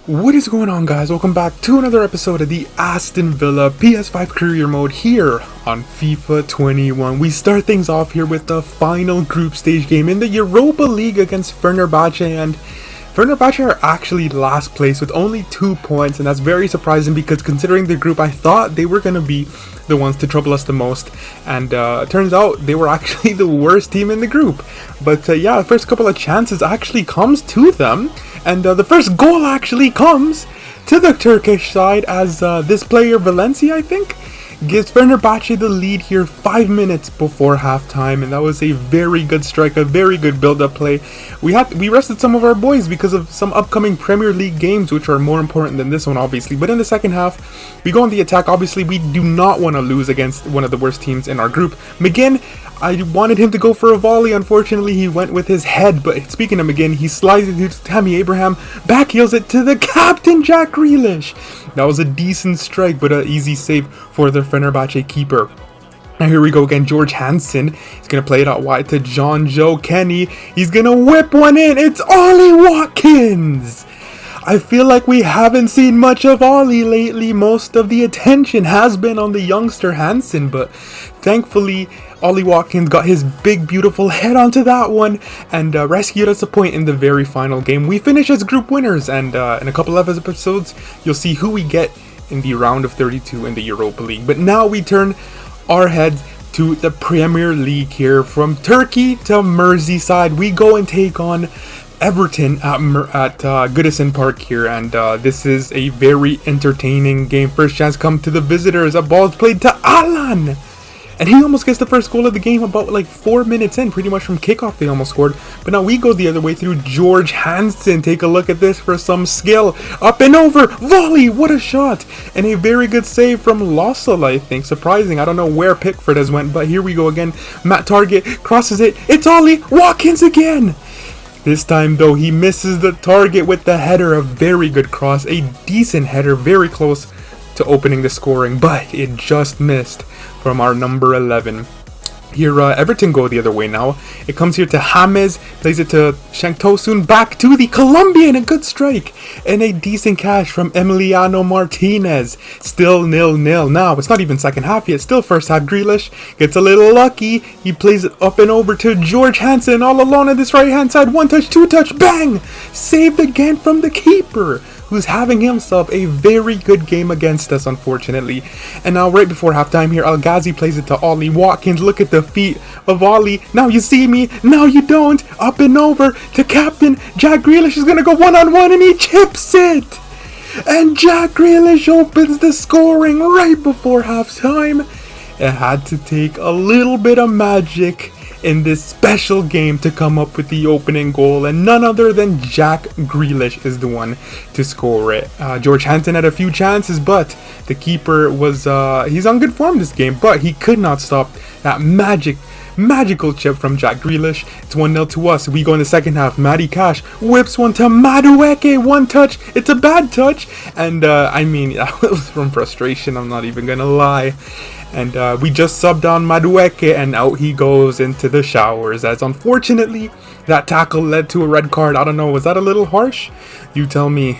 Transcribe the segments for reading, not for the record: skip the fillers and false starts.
What is going on, guys? Welcome back to another episode of the Aston Villa PS5 Career Mode here on FIFA 21. We start things off here with the final group stage game in the Europa League against Fenerbahce, and Fenerbahce are actually last place with only 2 points, and that's very surprising because considering the group, I thought they were going to be the ones to trouble us the most, and turns out they were actually the worst team in the group. But yeah, the first couple of chances actually comes to them, and the first goal actually comes to the Turkish side as this player, Valencia, I think, gives Fenerbahce the lead here 5 minutes before halftime, and that was a very good strike, a very good build-up play. We rested some of our boys because of some upcoming Premier League games, which are more important than this one, obviously. But in the second half, we go on the attack. Obviously, we do not want to lose against one of the worst teams in our group. McGinn, I wanted him to go for a volley. Unfortunately, he went with his head. But speaking of McGinn, he slides it to Tammy Abraham, backheels it to the captain, Jack Grealish. That was a decent strike, but an easy save for the Fenerbahce keeper. Now here we go again, George Hansen. He's going to play it out wide to John Joe Kenny. He's going to whip one in. It's Ollie Watkins. I feel like we haven't seen much of Ollie lately. Most of the attention has been on the youngster Hansen, but thankfully Ollie Watkins got his big beautiful head onto that one and rescued us a point in the very final game. We finish as group winners, and in a couple of episodes you'll see who we get in the round of 32 in the Europa League. But now we turn our heads to the Premier League here. From Turkey to Merseyside, we go and take on Everton at Goodison Park here, and this is a very entertaining game. First chance come to the visitors. A ball's played to Alan, and he almost gets the first goal of the game about like 4 minutes in. Pretty much from kickoff they almost scored. But now we go the other way through George Hansen. Take a look at this for some skill. Up and over. Volley. What a shot. And a very good save from Lossell, I think. Surprising. I don't know where Pickford has went. But here we go again. Matt Target crosses it. It's Ollie Watkins again. This time though he misses the target with the header. A very good cross. A decent header. Very close to opening the scoring, but it just missed from our number 11. Here Everton go the other way now. It comes here to James, plays it to Shanktosun, back to the Colombian. A good strike and a decent catch from Emiliano Martinez. Still 0-0. Now it's not even second half yet, still first half. Grealish gets a little lucky. He plays it up and over to George Hansen, all alone on this right hand side. One touch, two touch, bang! Saved again from the keeper, who's having himself a very good game against us, unfortunately. And now right before halftime here, El Ghazi plays it to Ollie Watkins. Look at the feet of Ollie. Now you see me, now you don't. Up and over to captain Jack Grealish. Is going to go one-on-one, and he chips it. And Jack Grealish opens the scoring right before halftime. It had to take a little bit of magic in this special game to come up with the opening goal, and none other than Jack Grealish is the one to score it. George Hansen had a few chances, but the keeper was he's on good form this game, but he could not stop that magical chip from Jack Grealish. It's 1-0 to us. We go in the second half. Matty Cash whips one to Madueke. One touch. It's a bad touch, and I mean, that was from frustration, I'm not even gonna lie. And we just subbed on Madueke, and out he goes into the showers, as unfortunately that tackle led to a red card. I don't know, was that a little harsh? You tell me.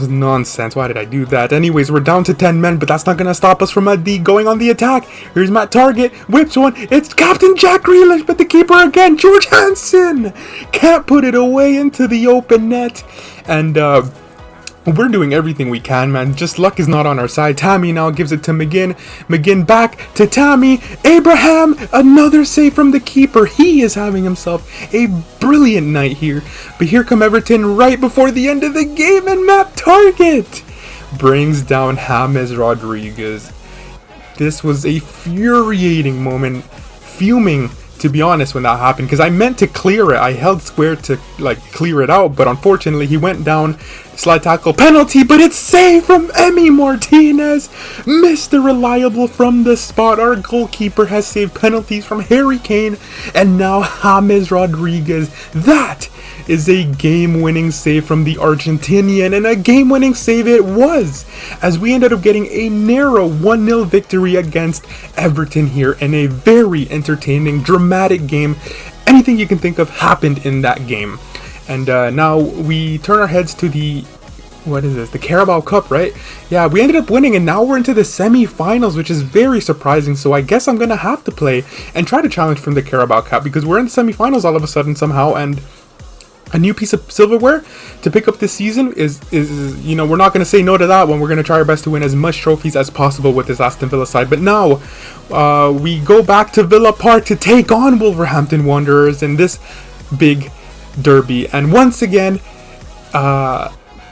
Nonsense, why did I do that? Anyways, we're down to 10 men, but that's not going to stop us from going on the attack. Here's Matt Target, whips one. It's Captain Jack Grealish, but the keeper again, George Hansen, can't put it away into the open net. And we're doing everything we can, man. Just luck is not on our side. Tammy now gives it to McGinn. McGinn back to Tammy. Abraham, another save from the keeper. He is having himself a brilliant night here. But here come Everton right before the end of the game, and Matt Target brings down James Rodriguez. This was a infuriating moment. Fuming, to be honest, when that happened, because I meant to clear it. I held square to clear it out, but unfortunately he went down. Slide tackle, penalty, but it's saved from Emi Martinez. Mr. Reliable from the spot. Our goalkeeper has saved penalties from Harry Kane and now James Rodriguez. That is a game-winning save from the Argentinian, and a game-winning save it was, as we ended up getting a narrow 1-0 victory against Everton here in a very entertaining, dramatic game. Anything you can think of happened in that game. And now we turn our heads to the, what is this, the Carabao Cup, right? Yeah, we ended up winning, and now we're into the semi-finals, which is very surprising. So I guess I'm gonna have to play and try to challenge from the Carabao Cup, because we're in the semi-finals all of a sudden somehow, and a new piece of silverware to pick up this season is you know, we're not going to say no to that one. We're going to try our best to win as much trophies as possible with this Aston Villa side. But now we go back to Villa Park to take on Wolverhampton Wanderers in this big derby. And once again,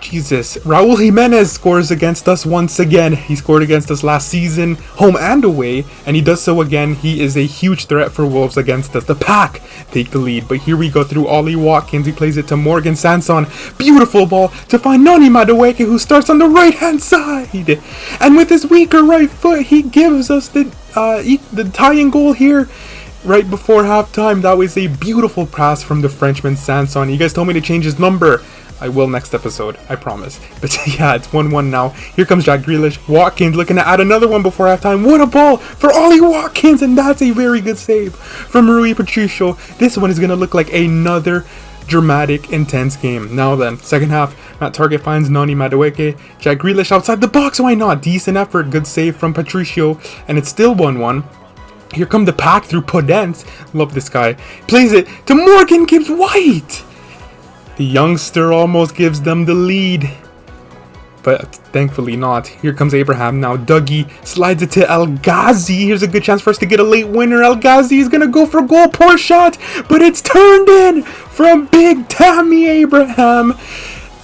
Raul Jimenez scores against us once again. He scored against us last season, home and away, and he does so again. He is a huge threat for Wolves against us. The pack take the lead, but here we go through Ollie Watkins. He plays it to Morgan Sanson. Beautiful ball to find Noni Madueke, who starts on the right-hand side. And with his weaker right foot, he gives us the tying goal here right before halftime. That was a beautiful pass from the Frenchman Sanson. You guys told me to change his number. I will next episode, I promise. But yeah, it's 1-1 now. Here comes Jack Grealish. Watkins looking to add another one before halftime. What a ball for Ollie Watkins, and that's a very good save from Rui Patricio. This one is going to look like another dramatic, intense game. Now then, second half, Matt Target finds Noni Madueke. Jack Grealish outside the box, why not? Decent effort, good save from Patricio, and it's still 1-1. Here come the pack through Podence. Love this guy. Plays it to Morgan Gibbs White. The youngster almost gives them the lead, but thankfully not. Here comes Abraham now. Dougie slides it to El Ghazi. Here's a good chance for us to get a late winner. El Ghazi is going to go for a goal. Poor shot, but it's turned in from Big Tammy Abraham.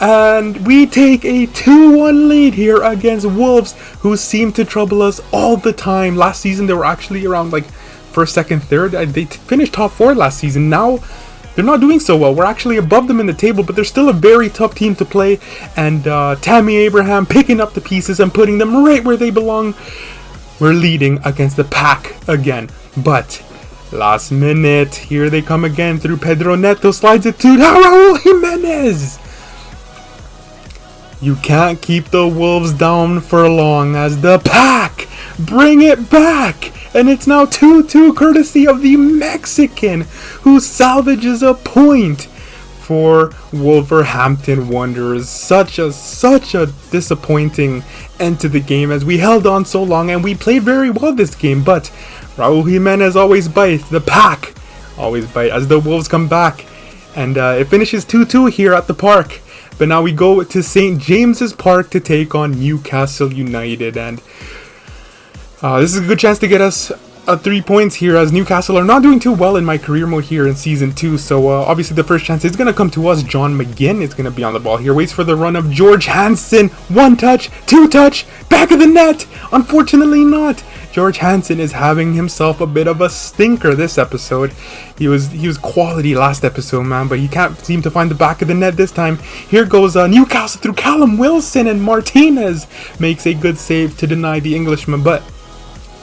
And we take a 2-1 lead here against Wolves, who seem to trouble us all the time. Last season, they were actually around like first, second, third. They finished top 4 last season. Now they're not doing so well. We're actually above them in the table, but they're still a very tough team to play. And Tammy Abraham picking up the pieces and putting them right where they belong. We're leading against the pack again. But last minute, here they come again through Pedro Neto. Slides it to Raul Jimenez. You can't keep the Wolves down for long as the pack bring it back. And it's now 2-2 courtesy of the Mexican, who salvages a point for Wolverhampton Wanderers. Such a disappointing end to the game, as we held on so long and we played very well this game. But Raul Jimenez always bites. The pack always bite as the Wolves come back. And it finishes 2-2 here at the park. But now we go to St. James's Park to take on Newcastle United. And this is a good chance to get us 3 points here, as Newcastle are not doing too well in my career mode here in Season 2. So obviously the first chance is going to come to us. John McGinn is going to be on the ball here. Waits for the run of George Hansen. 1 touch, 2 touch, back of the net. Unfortunately not. George Hansen is having himself a bit of a stinker this episode. He was quality last episode, man, but he can't seem to find the back of the net this time. Here goes Newcastle through Callum Wilson, and Martinez makes a good save to deny the Englishman, but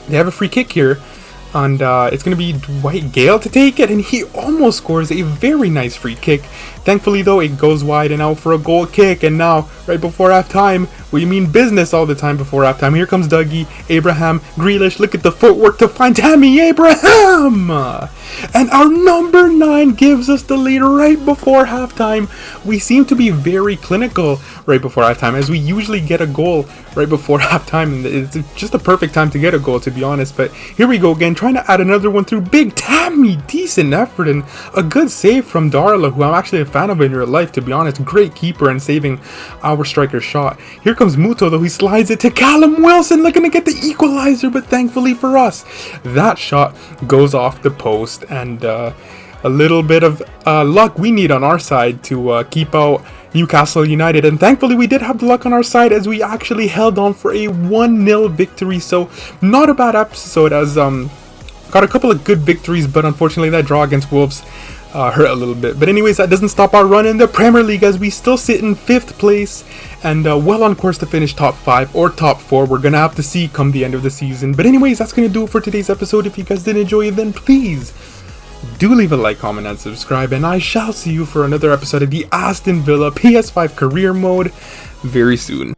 they have a free kick here, and it's going to be Dwight Gale to take it, and he almost scores a very nice free kick. Thankfully, though, it goes wide and out for a goal kick, and now, right before halftime, we mean business all the time before halftime. Here comes Dougie, Abraham, Grealish. Look at the footwork to find Tammy Abraham! And our number 9 gives us the lead right before halftime. We seem to be very clinical right before halftime, as we usually get a goal right before halftime. And it's just a perfect time to get a goal, to be honest. But here we go again, trying to add another one through Big Tammy. Decent effort and a good save from Darla, who I'm actually a fan of in real life, to be honest. Great keeper and saving our striker's shot. Here comes Muto, though. He slides it to Callum Wilson, looking to get the equalizer, but thankfully for us, that shot goes off the post. And a little bit of luck we need on our side to keep out Newcastle United, and thankfully we did have the luck on our side, as we actually held on for a 1-0 victory. So not a bad episode, as got a couple of good victories, but unfortunately that draw against Wolves hurt a little bit. But anyways, that doesn't stop our run in the Premier League, as we still sit in 5th place and well on course to finish top 5 or top 4. We're gonna have to see come the end of the season. But anyways, that's gonna do it for today's episode. If you guys did enjoy it, then please do leave a like, comment, and subscribe, and I shall see you for another episode of the Aston Villa PS5 career mode very soon.